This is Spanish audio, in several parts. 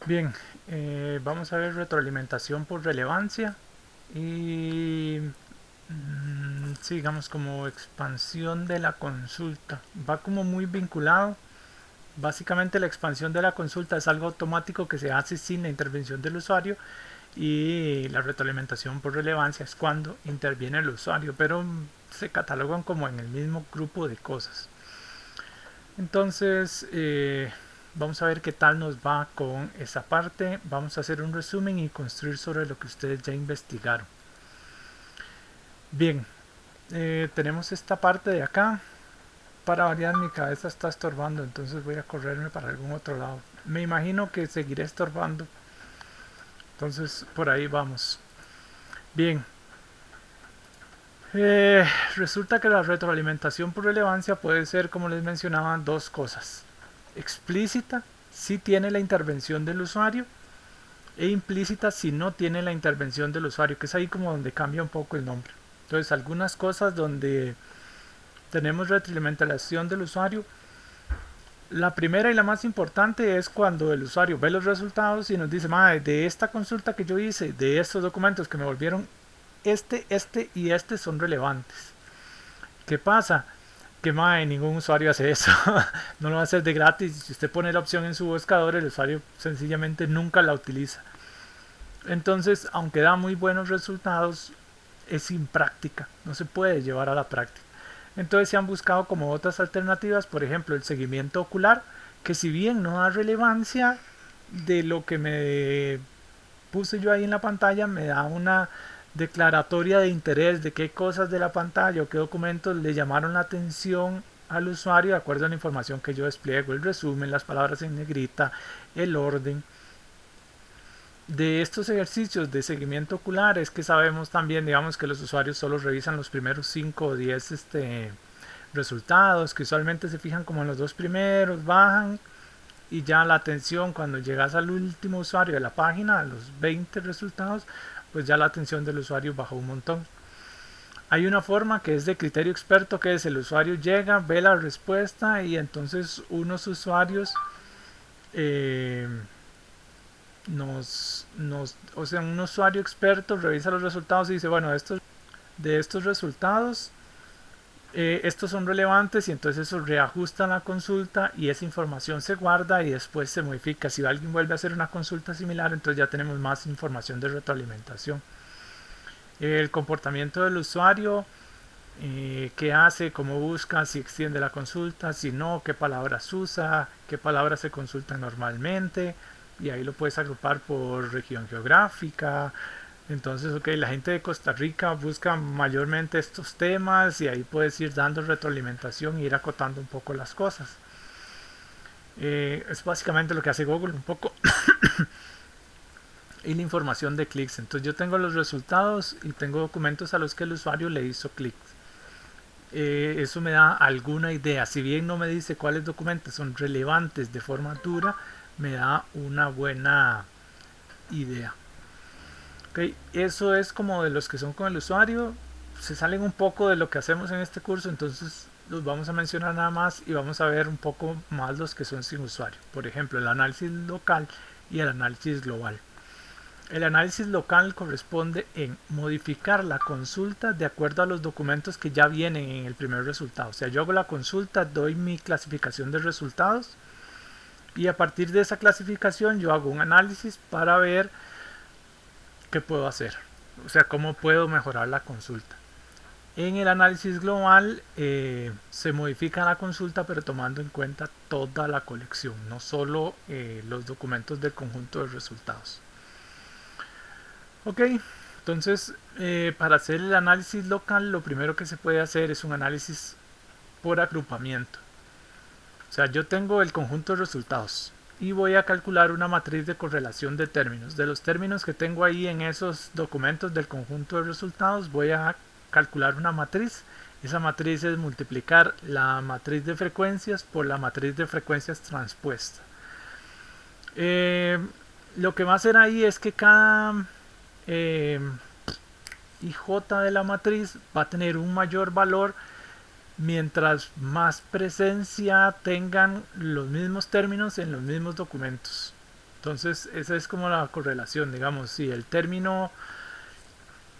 Bien, vamos a ver retroalimentación por relevancia y sí, digamos como expansión de la consulta. Va como muy vinculado. Básicamente la expansión de la consulta es algo automático que se hace sin la intervención del usuario y la retroalimentación por relevancia es cuando interviene el usuario, pero se catalogan como en el mismo grupo de cosas. Entonces, vamos a ver qué tal nos va con esa parte. Vamos a hacer un resumen y construir sobre lo que ustedes ya investigaron. Bien, tenemos esta parte de acá. Para variar, mi cabeza está estorbando, entonces voy a correrme para algún otro lado. Me imagino que seguiré estorbando, entonces por ahí vamos. Bien, eh, resulta que la retroalimentación por relevancia puede ser, como les mencionaba, dos cosas. Explícita, si tiene la intervención del usuario, e implícita si no tiene la intervención del usuario, que es ahí como donde cambia un poco el nombre. Entonces, algunas cosas donde tenemos retroalimentación del usuario. La primera y la más importante es cuando el usuario ve los resultados y nos dice, de esta consulta que yo hice, de estos documentos que me volvieron, este y este son relevantes. ¿Qué pasa? Que ningún usuario hace eso. No lo va a hacer de gratis. Si usted pone la opción en su buscador, el usuario sencillamente nunca la utiliza. Entonces, aunque da muy buenos resultados, es impráctica, no se puede llevar a la práctica. Entonces se han buscado como otras alternativas, por ejemplo, el seguimiento ocular, que si bien no da relevancia de lo que me puse yo ahí en la pantalla, me da una declaratoria de interés de qué cosas de la pantalla o qué documentos le llamaron la atención al usuario de acuerdo a la información que yo despliego, el resumen, las palabras en negrita, el orden de estos ejercicios de seguimiento ocular. Es que sabemos también, digamos, que los usuarios solo revisan los primeros 5 o 10 resultados, que usualmente se fijan como en los dos primeros, bajan y ya la atención cuando llegas al último usuario de la página, a los 20 resultados, pues ya la atención del usuario bajó un montón. Hay una forma que es de criterio experto, que es el usuario llega, ve la respuesta y entonces unos usuarios eh, o sea, un usuario experto revisa los resultados y dice, bueno, de estos resultados, estos son relevantes y entonces eso reajusta la consulta y esa información se guarda y después se modifica. Si alguien vuelve a hacer una consulta similar, entonces ya tenemos más información de retroalimentación. El comportamiento del usuario, qué hace, cómo busca, si extiende la consulta, si no, qué palabras usa, qué palabras se consultan normalmente, y ahí lo puedes agrupar por región geográfica. Entonces, ok, la gente de Costa Rica busca mayormente estos temas y ahí puedes ir dando retroalimentación e ir acotando un poco las cosas. Es básicamente lo que hace Google un poco y la información de clics. Entonces yo tengo los resultados y tengo documentos a los que el usuario le hizo clic. Eso me da alguna idea. Si bien no me dice cuáles documentos son relevantes de forma dura, me da una buena idea. Okay, eso es como de los que son con el usuario. Se salen un poco de lo que hacemos en este curso, entonces los vamos a mencionar nada más y vamos a ver un poco más los que son sin usuario. Por ejemplo, el análisis local y el análisis global. El análisis local corresponde en modificar la consulta de acuerdo a los documentos que ya vienen en el primer resultado. O sea, yo hago la consulta, doy mi clasificación de resultados y a partir de esa clasificación yo hago un análisis para ver qué puedo hacer. O sea, cómo puedo mejorar la consulta. En el análisis global se modifica la consulta pero tomando en cuenta toda la colección, no solo los documentos del conjunto de resultados. Ok, entonces para hacer el análisis local lo primero que se puede hacer es un análisis por agrupamiento. O sea, yo tengo el conjunto de resultados y voy a calcular una matriz de correlación de términos. De los términos que tengo ahí en esos documentos del conjunto de resultados voy a calcular una matriz. Esa matriz es multiplicar la matriz de frecuencias por la matriz de frecuencias transpuesta. Lo que va a hacer ahí es que cada IJ de la matriz va a tener un mayor valor mientras más presencia tengan los mismos términos en los mismos documentos. Entonces esa es como la correlación, digamos, si el término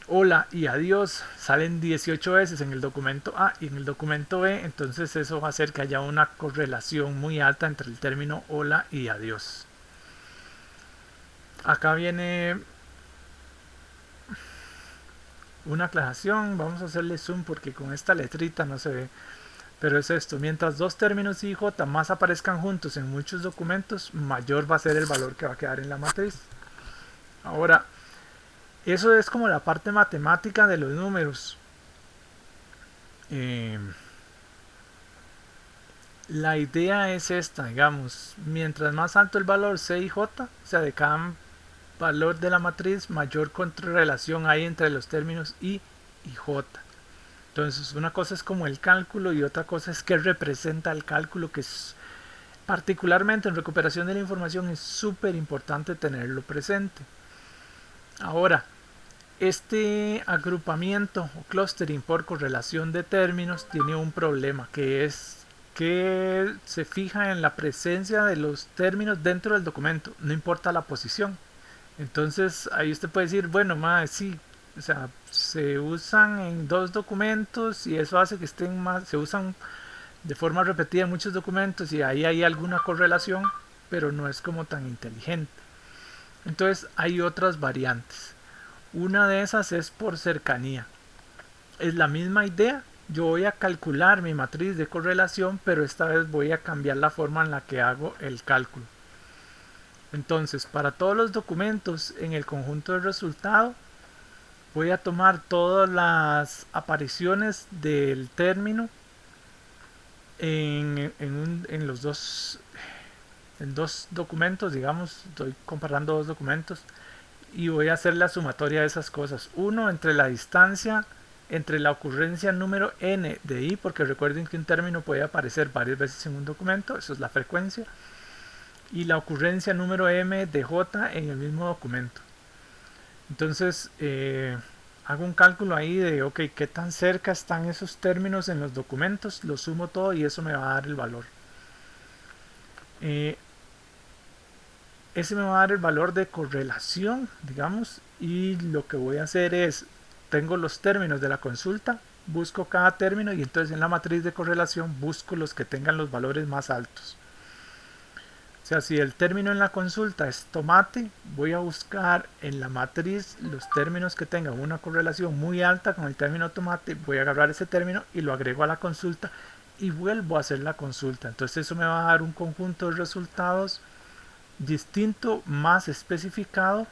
hola y adiós salen 18 veces en el documento A y en el documento B, entonces eso va a hacer que haya una correlación muy alta entre el término hola y adiós. Acá viene una aclaración, vamos a hacerle zoom porque con esta letrita no se ve, pero es esto: mientras dos términos I y J más aparezcan juntos en muchos documentos, mayor va a ser el valor que va a quedar en la matriz. Ahora, eso es como la parte matemática de los números. La idea es esta, digamos, mientras más alto el valor C y J, o sea, de cada valor de la matriz, mayor contrarrelación hay entre los términos I y J. Entonces, una cosa es como el cálculo y otra cosa es qué representa el cálculo, que es particularmente en recuperación de la información es súper importante tenerlo presente. Ahora, este agrupamiento o clustering por correlación de términos tiene un problema, que es que se fija en la presencia de los términos dentro del documento, no importa la posición. Entonces ahí usted puede decir, bueno, sí, o sea, se usan en dos documentos y eso hace que estén más, se usan de forma repetida en muchos documentos y ahí hay alguna correlación, pero no es como tan inteligente. Entonces hay otras variantes. Una de esas es por cercanía. Es la misma idea. Yo voy a calcular mi matriz de correlación, pero esta vez voy a cambiar la forma en la que hago el cálculo. Entonces, para todos los documentos en el conjunto de resultado, voy a tomar todas las apariciones del término en los dos documentos, digamos, estoy comparando dos documentos y voy a hacer la sumatoria de esas cosas. Uno, entre la distancia entre la ocurrencia número n de i, porque recuerden que un término puede aparecer varias veces en un documento, eso es la frecuencia, y la ocurrencia número m de j en el mismo documento. Entonces hago un cálculo ahí de, ok, qué tan cerca están esos términos en los documentos, lo sumo todo y eso me va a dar el valor. Ese me va a dar el valor de correlación, digamos, y lo que voy a hacer es, tengo los términos de la consulta, busco cada término y entonces en la matriz de correlación busco los que tengan los valores más altos. O sea, si el término en la consulta es tomate, voy a buscar en la matriz los términos que tengan una correlación muy alta con el término tomate, voy a agarrar ese término y lo agrego a la consulta y vuelvo a hacer la consulta. Entonces eso me va a dar un conjunto de resultados distinto, más especificado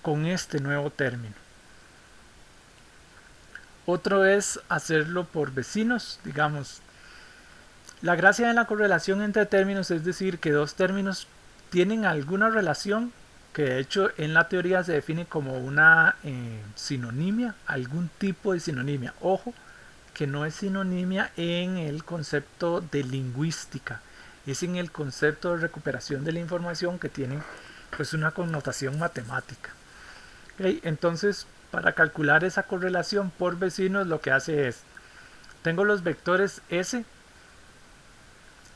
con este nuevo término. Otro es hacerlo por vecinos, digamos. La gracia de la correlación entre términos es decir que dos términos tienen alguna relación, que de hecho en la teoría se define como una sinonimia, algún tipo de sinonimia. Ojo, que no es sinonimia en el concepto de lingüística, es en el concepto de recuperación de la información, que tienen pues una connotación matemática. ¿Okay? Entonces, para calcular esa correlación por vecinos, lo que hace es, tengo los vectores S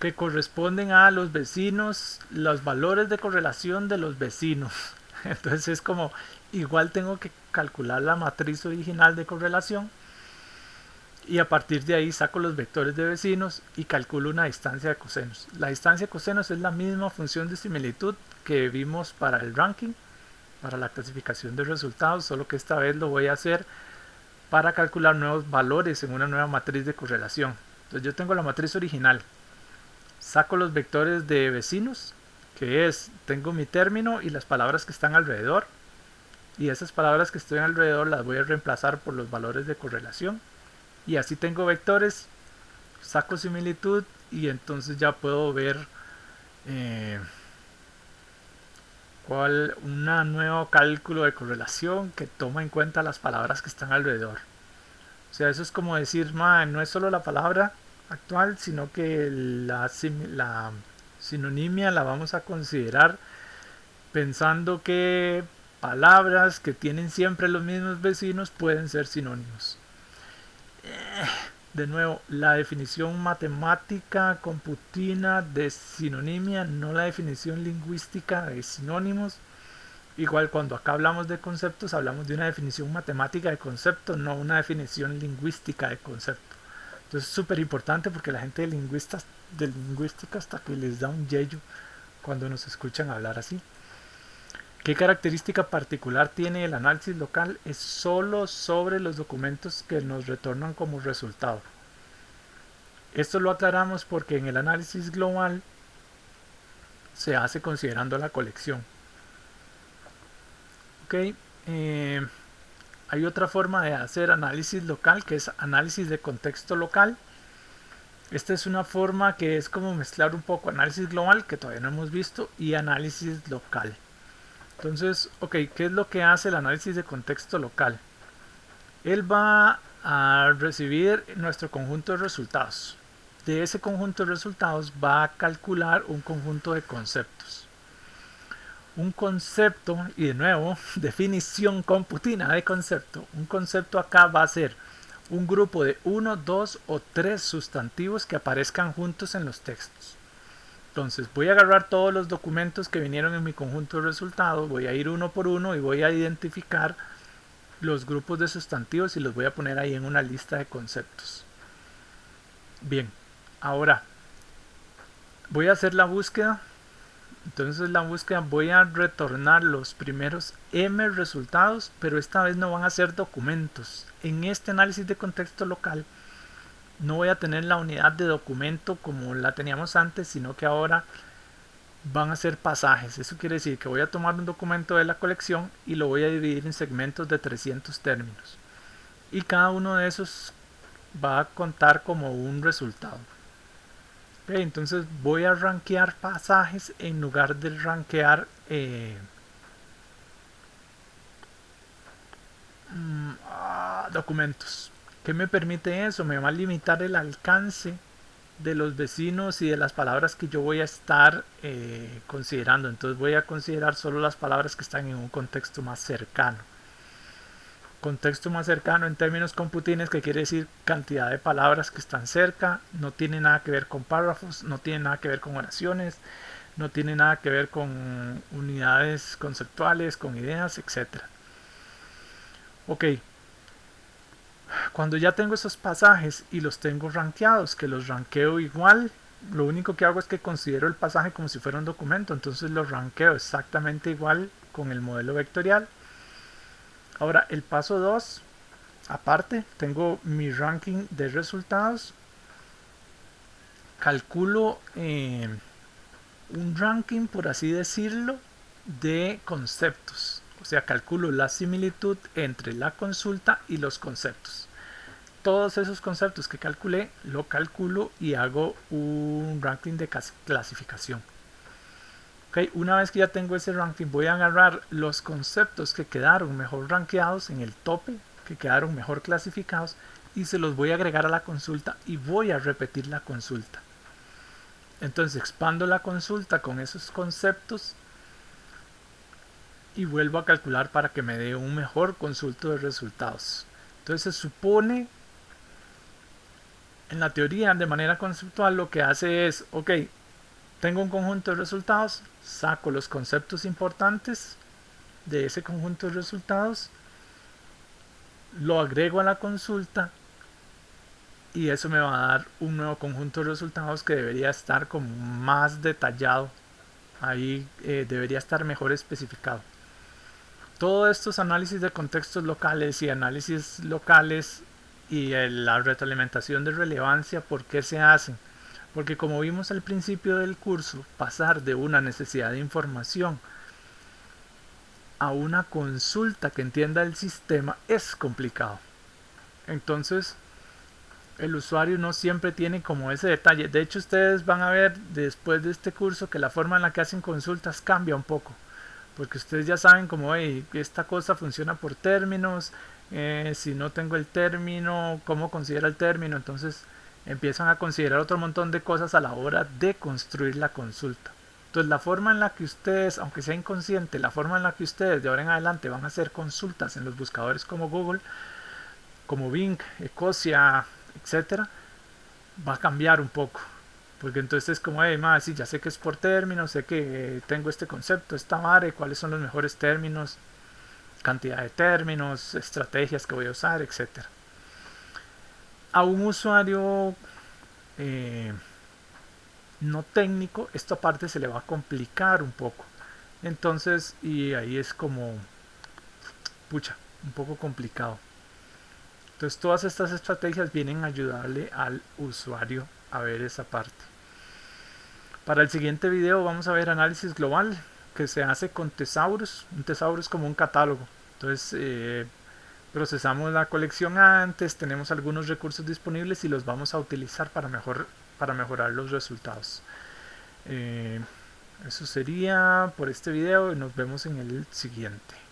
que corresponden a los vecinos, los valores de correlación de los vecinos. Entonces es como, igual tengo que calcular la matriz original de correlación y a partir de ahí saco los vectores de vecinos y calculo una distancia de cosenos. La distancia de cosenos es la misma función de similitud que vimos para el ranking, para la clasificación de resultados, solo que esta vez lo voy a hacer para calcular nuevos valores en una nueva matriz de correlación. Entonces yo tengo la matriz original, saco los vectores de vecinos, que es, tengo mi término y las palabras que están alrededor, y esas palabras que están alrededor las voy a reemplazar por los valores de correlación, y así tengo vectores, saco similitud y entonces ya puedo ver un nuevo cálculo de correlación que toma en cuenta las palabras que están alrededor. O sea, eso es como decir, no es solo la palabra actual, sino que la sinonimia la vamos a considerar pensando que palabras que tienen siempre los mismos vecinos pueden ser sinónimos. De nuevo, la definición matemática computina de sinonimia, no la definición lingüística de sinónimos. Igual cuando acá hablamos de conceptos, hablamos de una definición matemática de concepto, no una definición lingüística de concepto. Entonces es súper importante porque la gente de lingüística hasta que les da un yello cuando nos escuchan hablar así. ¿Qué característica particular tiene el análisis local? Es solo sobre los documentos que nos retornan como resultado. Esto lo aclaramos porque en el análisis global se hace considerando la colección. Ok, hay otra forma de hacer análisis local que es análisis de contexto local. Esta es una forma que es como mezclar un poco análisis global, que todavía no hemos visto, y análisis local. Entonces, ok, ¿qué es lo que hace el análisis de contexto local? Él va a recibir nuestro conjunto de resultados. De ese conjunto de resultados va a calcular un conjunto de conceptos. Un concepto, y de nuevo, definición computina de concepto. Un concepto acá va a ser un grupo de 1, 2 o 3 sustantivos que aparezcan juntos en los textos. Entonces voy a agarrar todos los documentos que vinieron en mi conjunto de resultados, voy a ir uno por uno y voy a identificar los grupos de sustantivos y los voy a poner ahí en una lista de conceptos. Bien, ahora voy a hacer la búsqueda. Entonces la búsqueda voy a retornar los primeros M resultados, pero esta vez no van a ser documentos. En este análisis de contexto local no voy a tener la unidad de documento como la teníamos antes, sino que ahora van a ser pasajes. Eso quiere decir que voy a tomar un documento de la colección y lo voy a dividir en segmentos de 300 términos. Y cada uno de esos va a contar como un resultado. Okay, entonces voy a rankear pasajes en lugar de rankear documentos. ¿Qué me permite eso? Me va a limitar el alcance de los vecinos y de las palabras que yo voy a estar considerando. Entonces voy a considerar solo las palabras que están en un contexto más cercano. Contexto más cercano en términos computines, que quiere decir cantidad de palabras que están cerca, no tiene nada que ver con párrafos, no tiene nada que ver con oraciones, no tiene nada que ver con unidades conceptuales, con ideas, etc. Ok, cuando ya tengo esos pasajes y los tengo rankeados, que los rankeo igual, lo único que hago es que considero el pasaje como si fuera un documento, entonces lo rankeo exactamente igual con el modelo vectorial. Ahora el paso 2, aparte, tengo mi ranking de resultados. Calculo un ranking, por así decirlo, de conceptos. O sea, calculo la similitud entre la consulta y los conceptos. Todos esos conceptos que calculé, lo calculo y hago un ranking de clasificación. Okay, una vez que ya tengo ese ranking, voy a agarrar los conceptos que quedaron mejor rankeados en el tope, que quedaron mejor clasificados, y se los voy a agregar a la consulta y voy a repetir la consulta. Entonces expando la consulta con esos conceptos y vuelvo a calcular para que me dé un mejor conjunto de resultados. Entonces se supone, en la teoría, de manera conceptual, lo que hace es, ok, tengo un conjunto de resultados, saco los conceptos importantes de ese conjunto de resultados, lo agrego a la consulta y eso me va a dar un nuevo conjunto de resultados que debería estar como más detallado. Ahí debería estar mejor especificado. Todos estos análisis de contextos locales y análisis locales y la retroalimentación de relevancia, ¿por qué se hacen? Porque como vimos al principio del curso, pasar de una necesidad de información a una consulta que entienda el sistema es complicado. Entonces, el usuario no siempre tiene como ese detalle. De hecho, ustedes van a ver después de este curso que la forma en la que hacen consultas cambia un poco. Porque ustedes ya saben como, hey, esta cosa funciona por términos, si no tengo el término, ¿cómo considera el término? Entonces empiezan a considerar otro montón de cosas a la hora de construir la consulta. Entonces la forma en la que ustedes, aunque sea inconsciente, la forma en la que ustedes de ahora en adelante van a hacer consultas en los buscadores como Google, como Bing, Ecosia, etcétera, va a cambiar un poco. Porque entonces es como, sí, ya sé que es por términos, sé que tengo este concepto, esta madre, cuáles son los mejores términos, cantidad de términos, estrategias que voy a usar, etcétera. A un usuario eh, no técnico, esta parte se le va a complicar un poco. Entonces, y ahí es como, pucha, un poco complicado. Entonces, todas estas estrategias vienen a ayudarle al usuario a ver esa parte. Para el siguiente video vamos a ver análisis global que se hace con Thesaurus. Un Thesaurus como un catálogo. Entonces, procesamos la colección antes, tenemos algunos recursos disponibles y los vamos a utilizar para mejorar los resultados. Eso sería por este video y nos vemos en el siguiente.